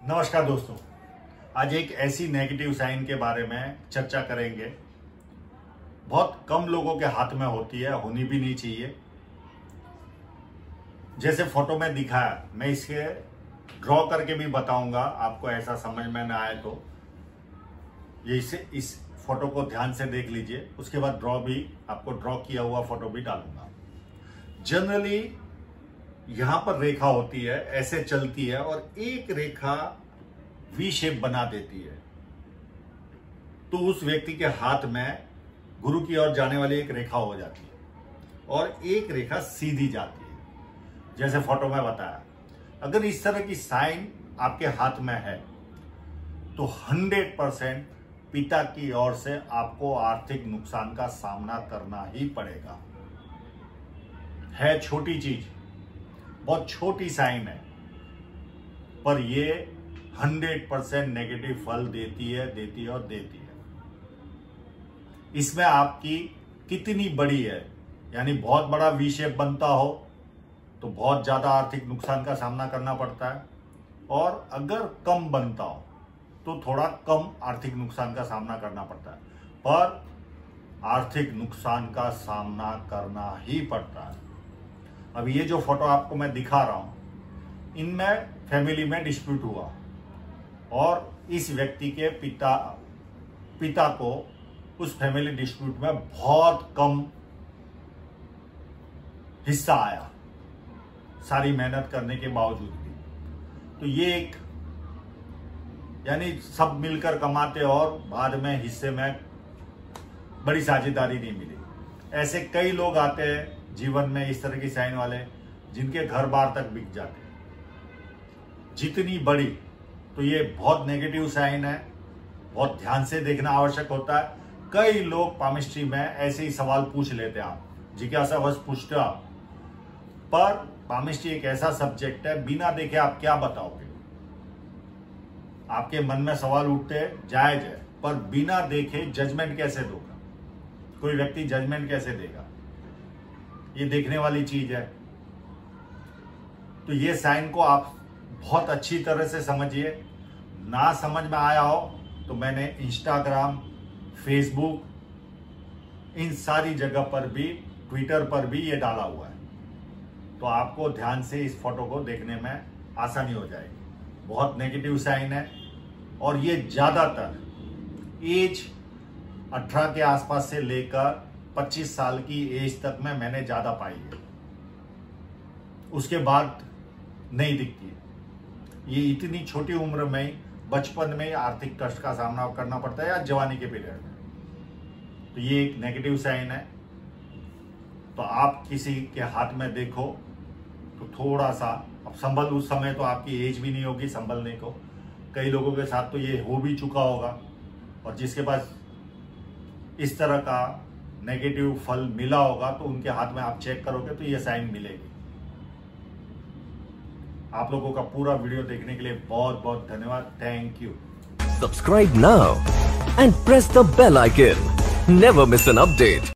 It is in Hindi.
नमस्कार दोस्तों, आज एक ऐसी नेगेटिव साइन के बारे में चर्चा करेंगे। बहुत कम लोगों के हाथ में होती है, होनी भी नहीं चाहिए। जैसे फोटो में दिखाया, मैं इसके ड्रॉ करके भी बताऊंगा, आपको ऐसा समझ में ना आए तो ये इस फोटो को ध्यान से देख लीजिए। उसके बाद आपको ड्रॉ किया हुआ फोटो भी डालूंगा। जनरली यहां पर रेखा होती है, ऐसे चलती है और एक रेखा वी शेप बना देती है, तो उस व्यक्ति के हाथ में गुरु की ओर जाने वाली एक रेखा हो जाती है और एक रेखा सीधी जाती है, जैसे फोटो में बताया। अगर इस तरह की साइन आपके हाथ में है तो 100% पिता की ओर से आपको आर्थिक नुकसान का सामना करना ही पड़ेगा। है छोटी चीज, बहुत छोटी साइन है, पर ये 100% नेगेटिव फल देती है। इसमें आपकी कितनी बड़ी है, यानी बहुत बड़ा वी शेप बनता हो तो बहुत ज्यादा आर्थिक नुकसान का सामना करना पड़ता है, और अगर कम बनता हो तो थोड़ा कम आर्थिक नुकसान का सामना करना पड़ता है, पर आर्थिक नुकसान का सामना करना ही पड़ता है। अब ये जो फोटो आपको मैं दिखा रहा हूं, इनमें फैमिली में डिस्प्यूट हुआ और इस व्यक्ति के पिता को उस फैमिली डिस्प्यूट में बहुत कम हिस्सा आया, सारी मेहनत करने के बावजूद भी। तो ये एक, यानी सब मिलकर कमाते और बाद में हिस्से में बड़ी साझेदारी नहीं मिली। ऐसे कई लोग आते हैं जीवन में, इस तरह की साइन वाले, जिनके घर बार तक बिक जाते हैं। जितनी बड़ी, तो ये बहुत नेगेटिव साइन है, बहुत ध्यान से देखना आवश्यक होता है। कई लोग पामिस्ट्री में ऐसे ही सवाल पूछ लेते हैं, आप जिज्ञासा बस पूछते हो, पर पामिस्ट्री एक ऐसा सब्जेक्ट है, बिना देखे आप क्या बताओगे। आपके मन में सवाल उठते जायज है, पर बिना देखे जजमेंट कैसे दोगा कोई व्यक्ति? जजमेंट कैसे देगा? ये देखने वाली चीज है। तो ये साइन को आप बहुत अच्छी तरह से समझिए। ना समझ में आया हो तो मैंने इंस्टाग्राम, फेसबुक, इन सारी जगह पर भी, ट्विटर पर भी ये डाला हुआ है, तो आपको ध्यान से इस फोटो को देखने में आसानी हो जाएगी। बहुत नेगेटिव साइन है और ये ज्यादातर एज 18 के आसपास से लेकर 25 साल की एज तक में मैंने ज्यादा पाई है, उसके बाद नहीं दिखती है। ये इतनी छोटी उम्र में ही, बचपन में ही आर्थिक कष्ट का सामना करना पड़ता है, या जवानी के पीरियड में। तो ये एक नेगेटिव साइन है। तो आप किसी के हाथ में देखो तो थोड़ा सा अब संभल, उस समय तो आपकी एज भी नहीं होगी संभलने को। कई लोगों के साथ तो ये हो भी चुका होगा, और जिसके पास इस तरह का नेगेटिव फल मिला होगा तो उनके हाथ में आप चेक करोगे तो ये साइन मिलेगी। आप लोगों का पूरा वीडियो देखने के लिए बहुत बहुत धन्यवाद। Thank you. Subscribe now and press the bell icon. Never miss an update.